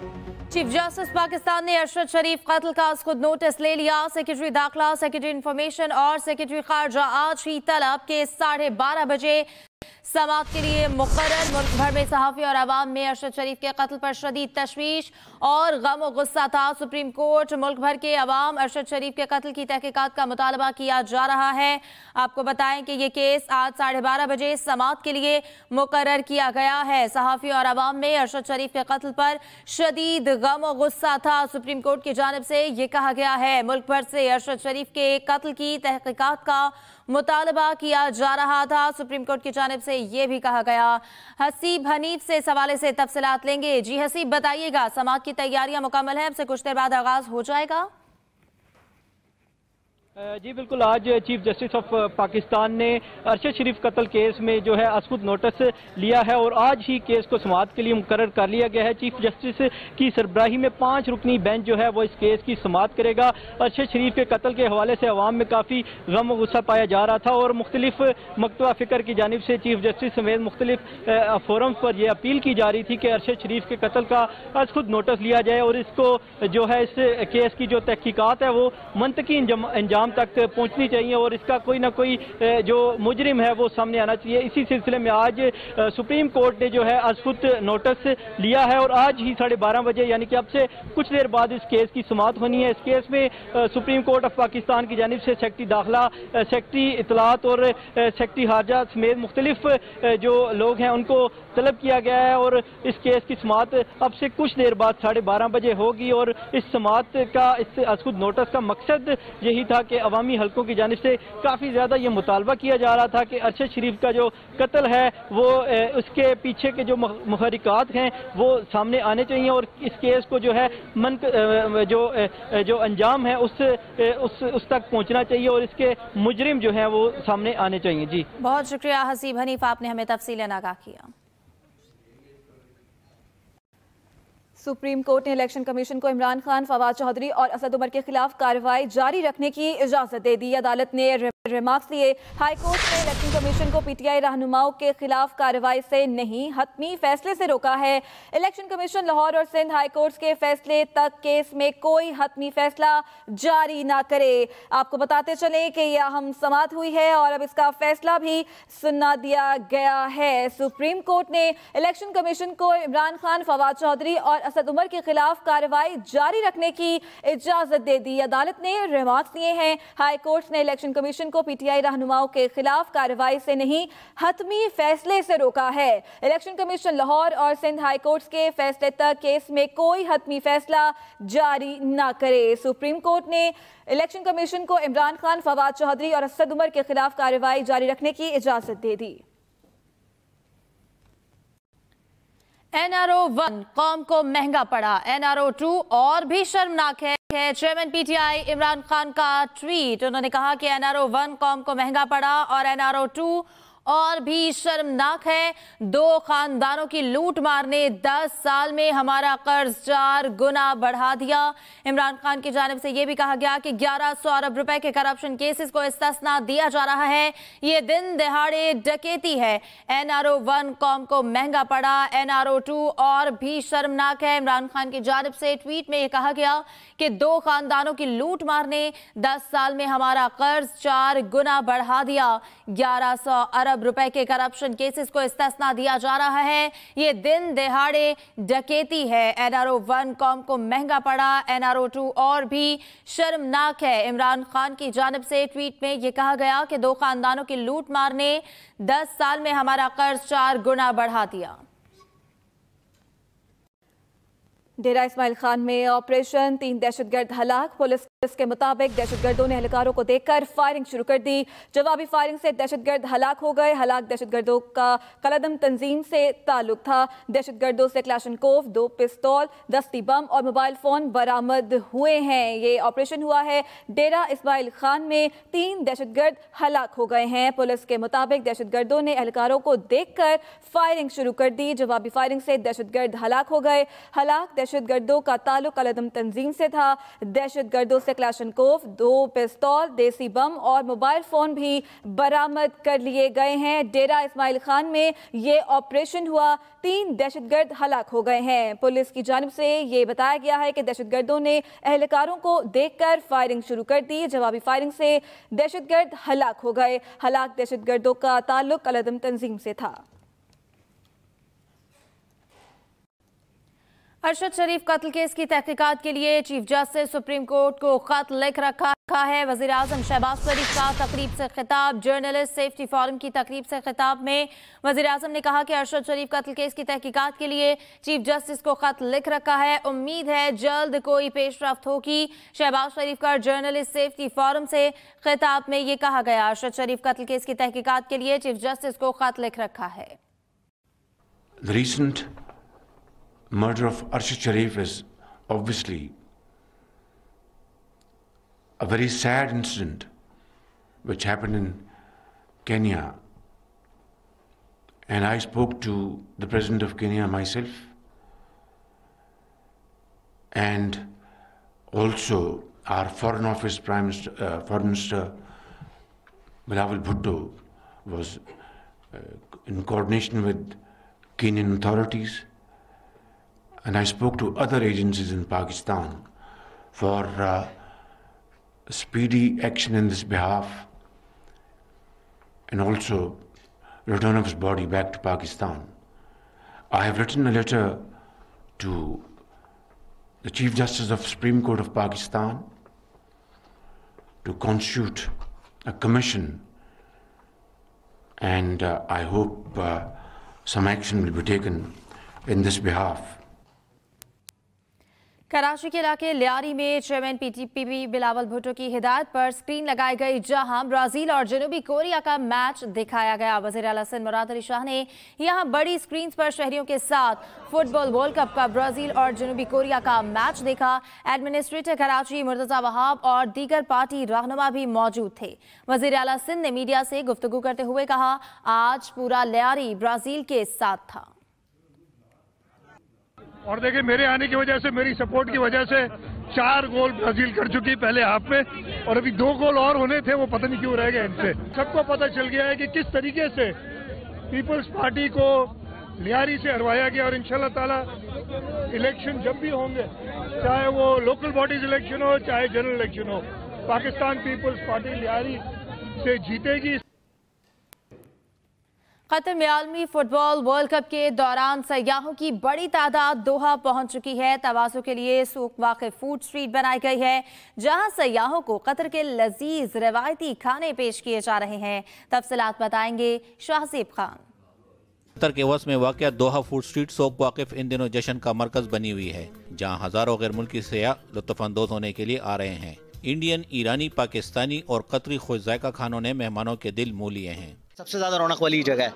Chief justice Pakistan ने अरशद शरीफ कत्ल का खुद नोटिस ले लिया। सेक्रेटरी दाखिला, सेक्रेटरी इंफॉर्मेशन और सेक्रेटरी खारजा आज ही तलब के 12:30 बजे समाअत के लिए मुकर्रर। मुल्क भर में सहाफ़ी और आवाम में अरशद शरीफ के कत्ल पर शदीद तशवीश और गम और गुस्सा था। सुप्रीम कोर्ट मुल्क भर के अवाम अरशद शरीफ के कत्ल की तहकीकात का मुतालबा किया जा रहा है। आपको बताएं कि ये केस आज 12:30 बजे समाअत के लिए मुकर्रर किया गया है। सहाफ़ी और आवाम में अरशद शरीफ के कत्ल पर शदीद गम और गुस्सा था। सुप्रीम कोर्ट की जानिब से ये कहा गया है मुल्क भर से अरशद शरीफ के कत्ल की तहकीकात का मुतालबा किया जा रहा था। सुप्रीम कोर्ट की जानिब से ये भी कहा गया। हसीब हनीफ से इस हवाले से तफसीलात लेंगे। जी हसीब, बताइएगा, समाअत की तैयारियां मुकम्मल हैं, अब से कुछ देर बाद आगाज हो जाएगा। जी बिल्कुल, आज चीफ जस्टिस ऑफ पाकिस्तान ने अरशद शरीफ कत्ल केस में जो है अज़खुद नोटिस लिया है और आज ही केस को समाअत के लिए मुकर्रर कर लिया गया है। चीफ जस्टिस की सरबराही में 5 रुकनी बेंच जो है वो इस केस की समाअत करेगा। अरशद शरीफ के कत्ल के हवाले से अवाम में काफ़ी गम और गुस्सा पाया जा रहा था और मुख्तलिफ मकतबा फ़िक्र की जानिब से चीफ जस्टिस समेत मुख्तलिफ फोरम पर यह अपील की जा रही थी कि अरशद शरीफ के कत्ल का अज़खुद नोटिस लिया जाए और इसको जो है इस केस की जो तहकीकात है वो मंतकी अंजाम तक पहुंचनी चाहिए और इसका कोई ना कोई जो मुजरिम है वो सामने आना चाहिए। इसी सिलसिले में आज सुप्रीम कोर्ट ने जो है अज़खुद नोटिस लिया है और आज ही 12:30 बजे यानी कि अब से कुछ देर बाद इस केस की समाअत होनी है। इस केस में सुप्रीम कोर्ट ऑफ पाकिस्तान की जानिब से सेक्रेटरी दाखिला, सेक्रेटरी इतलात और सेक्रेटरी खारजा समेत मुख्तलिफ जो लोग हैं उनको तलब किया गया है और इस केस की समाअत अब से कुछ देर बाद 12:30 बजे होगी और इस समाअत का, इस अज़खुद नोटिस का मकसद यही था कि अवामी हलकों की जानिब से काफ़ी ज़्यादा ये मुतालबा किया जा रहा था कि अरशद शरीफ का जो कत्ल है वो उसके पीछे के जो मुहरिकात हैं वो सामने आने चाहिए और इस केस को जो है जो अंजाम है उस तक पहुंचना चाहिए और इसके मुजरिम जो हैं वो सामने आने चाहिए। जी बहुत शुक्रिया हसीब हनीफ, आपने हमें तफसीलन आगाह किया। सुप्रीम कोर्ट ने इलेक्शन कमीशन को इमरान खान, फवाद चौधरी और असद उमर के खिलाफ कार्रवाई जारी रखने की इजाजत दे दी। अदालत ने रिमार्क्स दिए। हाई कोर्ट ने इलेक्शन कमीशन को पीटीआई रहनुमाओं के खिलाफ कार्रवाई से नहीं, हतमी फैसले से रोका है। इलेक्शन कमीशन लाहौर और सिंध हाई कोर्ट के फैसले तक केस में कोई हतमी फैसला जारी ना करे। आपको बताते चले कि यह अहम समाअत हुई है और अब इसका फैसला भी सुना दिया गया है। सुप्रीम कोर्ट ने इलेक्शन कमीशन को इमरान खान, फवाद चौधरी और असद उमर के खिलाफ कार्रवाई जारी रखने की इजाजत दे दी। अदालत ने रिमार्क्स दिए हैं। हाई कोर्ट ने इलेक्शन कमीशन को पीटीआई रहनुमाओं के खिलाफ कार्रवाई से नहीं, हतमी फैसले से रोका है। इलेक्शन कमीशन लाहौर और सिंध हाई कोर्ट के फैसले तक केस में कोई हतमी फैसला जारी न करे। सुप्रीम कोर्ट ने इलेक्शन कमीशन को इमरान खान, फवाद चौधरी और असद उमर के खिलाफ कार्रवाई जारी रखने की इजाजत दे दी। NRO 1 कौम को महंगा पड़ा, NRO 2 और भी शर्मनाक है। चेयरमैन पीटीआई इमरान खान का ट्वीट, उन्होंने कहा कि NRO 1 कौम को महंगा पड़ा और NRO 2 और भी शर्मनाक है। 2 खानदानों की लूट मार ने 10 साल में हमारा कर्ज 4 गुना बढ़ा दिया। इमरान खान की जानिब से यह भी कहा गया कि 1100 अरब रुपए के करप्शन केसेस को इस्तिस्ना दिया जा रहा है। ये दिन दहाड़े डकैती है। NRO 1 कौम को महंगा पड़ा, NRO 2 और भी शर्मनाक है। इमरान खान की जानिब से ट्वीट में यह कहा गया कि 2 खानदानों की लूट मार ने 10 साल में हमारा कर्ज 4 गुना बढ़ा दिया। 1100 अरब रुपए के करप्शन केसेस को इस्तिस्ना दिया जा रहा है। ये दिन दहाड़े डकैती है। NRO 1 कौम को महंगा पड़ा, NRO 2 और भी शर्मनाक है। इमरान खान की जानिब से ट्वीट में यह कहा गया कि 2 खानदानों की लूट मार ने 10 साल में हमारा कर्ज 4 गुना बढ़ा दिया। डेरा इस्माइल खान में ऑपरेशन, 3 दहशतगर्द हलाक। पुलिस के मुताबिक दहशतगर्दों ने एहलकारों को देखकर फायरिंग शुरू कर दी। जवाबी फायरिंग से दहशतगर्द हलाक हो गए। हलाक दहशतगर्दों का कलदम तंजीम से ताल्लुक था। दहशतगर्दों से क्लाशनकोव, 2 पिस्तौल, दस्ती बम और मोबाइल फोन बरामद हुए हैं। ये ऑपरेशन हुआ है डेरा इस्माइल खान में। 3 दहशतगर्द हलाक हो गए हैं। पुलिस के मुताबिक दहशतगर्दों ने एहलकारों को देखकर फायरिंग शुरू कर दी। जवाबी फायरिंग से दहशतगर्द हलाक हो गए। हलाक दहशतगर्दों का ताल्लुक कलदम तंजीम से था। दहशतगर्दों से क्लाशनकोव, 2 पिस्तौल, देसी बम और मोबाइल फोन भी बरामद कर लिए गए हैं। डेरा इस्माइल खान में ये ऑपरेशन हुआ, 3 दहशतगर्द हलाक हो गए हैं। पुलिस की जानिब से ये बताया गया है कि दहशतगर्दों ने अहलकारों को देखकर फायरिंग शुरू कर दी। जवाबी फायरिंग से दहशतगर्द हलाक हो गए। हलाक दहशतगर्दों का ताल्लुक अल-अदम तंजीम से था। अरशद शरीफ कत्ल केस की तहकीकात के लिए चीफ जस्टिस सुप्रीम कोर्ट को खत लिख रखा है। वजीर आजम शहबाज शरीफ का तकरीब से खिताब। जर्नलिस्ट सेफ्टी फोरम की तकरीब से खिताब में वजीर आजम ने कहा कि अरशद शरीफ कत्ल केस की तहकीकात के लिए चीफ जस्टिस को खत लिख रखा है। उम्मीद है जल्द कोई पेशरफ्त होगी। शहबाज शरीफ का जर्नलिस्ट सेफ्टी फोरम से खिताब में ये कहा गया, अरशद शरीफ कत्ल केस की तहकीकात के लिए चीफ जस्टिस को खत लिख रखा है। Murder of Arshad Sharif is obviously a very sad incident which happened in Kenya, and I spoke to the President of Kenya myself, and also our Foreign Office Foreign Minister Bilawal Bhutto was in coordination with Kenyan authorities. And I spoke to other agencies in Pakistan for speedy action in this behalf, and also return of his body back to Pakistan. I have written a letter to the Chief Justice of Supreme Court of Pakistan to constitute a commission, and I hope some action will be taken in this behalf. Karachi के इलाके लियारी में chairman PTP Bilawal Bhutto की हिदायत पर screen लगाई गई, जहां Brazil और जनूबी कोरिया का मैच दिखाया गया। वज़ीर आला सिंध मुराद अली शाह ने यहां बड़ी स्क्रीन पर शहरियों के साथ फुटबॉल वर्ल्ड कप का ब्राजील और जनूबी कोरिया का मैच देखा। एडमिनिस्ट्रेटर कराची मुर्तज़ा वहाब और दीगर पार्टी रहनुमा भी मौजूद थे। वज़ीर आला सिंध ने मीडिया से गुफ्तगू करते हुए कहा, आज पूरा लियारी ब्राजील के साथ था। और देखिए, मेरे आने की वजह से, मेरी सपोर्ट की वजह से 4 गोल ब्राजील कर चुकी पहले हाफ में, और अभी 2 गोल और होने थे, वो पता नहीं क्यों रह गए इनसे। सबको पता चल गया है कि किस तरीके से पीपल्स पार्टी को लियारी से हरवाया गया, और इंशाल्लाह ताला इलेक्शन जब भी होंगे, चाहे वो लोकल बॉडीज इलेक्शन हो चाहे जनरल इलेक्शन हो, पाकिस्तान पीपल्स पार्टी लियारी से जीतेगी। कतर में आलमी फुटबॉल वर्ल्ड कप के दौरान सयाहों की बड़ी तादाद दोहा पहुंच चुकी है। तवाज़ुन के लिए सूक वाक़िफ़ फूड स्ट्रीट बनाई गई है, जहां सयाहों को कतर के लजीज रवायती खाने पेश किए जा रहे हैं। तफसीलात बताएंगे शाहज़ेब खान। कतर के वस में वाक़िया दोहा फूड स्ट्रीट सूक वाक़िफ़ इन दिनों जश्न का मरकज बनी हुई है, जहाँ हजारों गैर मुल्की सयाह लुत्फ़ अंदोज होने के लिए आ रहे हैं। इंडियन, ईरानी, पाकिस्तानी और कतरी खुश ज़ायका खानों ने मेहमानों के दिल मोह लिए हैं। सबसे ज़्यादा रौनक वाली जगह है,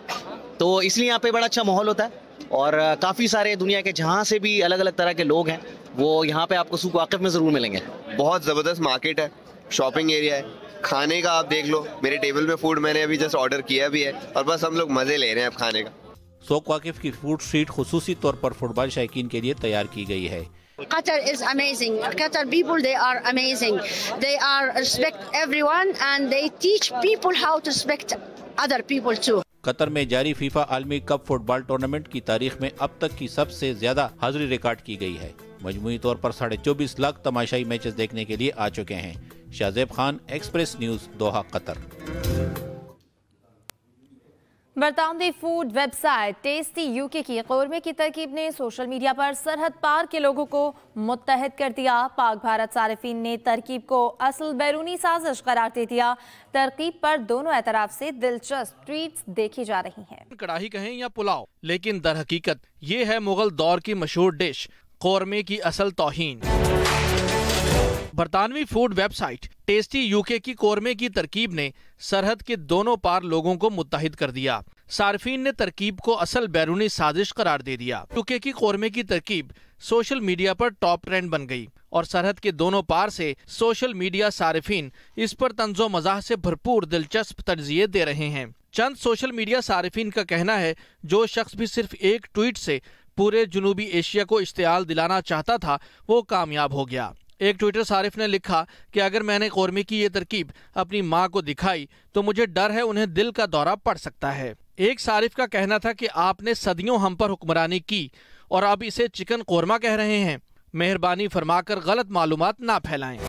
तो इसलिए यहाँ पे बड़ा अच्छा माहौल होता है, और काफ़ी सारे दुनिया के जहाँ से भी अलग अलग तरह के लोग हैं, वो यहाँ पे आपको सूक वाक़िफ़ में ज़रूर मिलेंगे। बहुत ज़बरदस्त मार्केट है, शॉपिंग एरिया है, खाने का आप देख लो, मेरे टेबल पे फूड मैंने अभी जस्ट ऑर्डर किया भी है, और बस हम लोग मज़े ले रहे हैं अब खाने का। सूक वाक़िफ़ की फूड स्ट्रीट खुसूसी तौर पर फुटबॉल शौकीन के लिए तैयार की गई है। Qatar is amazing. Qatar people, they are amazing. They are respect everyone, and they teach people how to respect other people too. Qatar में जारी फीफा आलमी कप फुटबॉल टूर्नामेंट की तारीख में अब तक की सबसे ज्यादा हाजिरी रिकॉर्ड की गई है। मजमूई तौर पर 24.5 लाख तमाशाई मैचेस देखने के लिए आ चुके हैं। Shahzeb Khan, express news, Doha, Qatar. बरतानवी फूड वेबसाइट टेस्टी यूके की कौरमे की तरकीब ने सोशल मीडिया पर सरहद पार के लोगों को मुत्तहद कर दिया। पाक भारत सारिफीन ने तरकीब को असल बैरूनी साजिश करार दे दिया। तरकीब पर दोनों एतराफ से दिलचस्प ट्वीट्स देखी जा रही हैं। कड़ाही कहें या पुलाव, लेकिन दर हकीकत ये है मुगल दौर की मशहूर डिश कौरमे की असल तौहीन। बरतानवी फूड वेबसाइट टेस्टी यूके की कौरमे की तरकीब ने सरहद के दोनों पार लोगों को मुत्तहिद कर दिया। सार्फिन ने तरकीब को असल बैरूनी साजिश करार दे दिया। यूके की कौरमे की तरकीब सोशल मीडिया पर टॉप ट्रेंड बन गई और सरहद के दोनों पार से सोशल मीडिया सारिफिन इस पर तंज़ो मज़ाह से भरपूर दिलचस्प तज्ज़िये दे रहे हैं। चंद सोशल मीडिया सारिफिन का कहना है, जो शख्स भी सिर्फ एक ट्वीट से पूरे जनूबी एशिया को इश्तियाल दिलाना चाहता था, वो कामयाब हो गया। ایک ٹویٹر صارف نے لکھا کہ اگر میں نے قورمے کی یہ ترکیب اپنی ماں کو دکھائی تو مجھے ڈر ہے انہیں دل کا دورہ پڑ سکتا ہے۔ ایک صارف کا کہنا تھا کہ آپ نے صدیوں ہم پر حکمرانی کی اور اب اسے چکن قورمہ کہہ رہے ہیں۔ مہربانی فرما کر غلط معلومات نہ پھیلائیں۔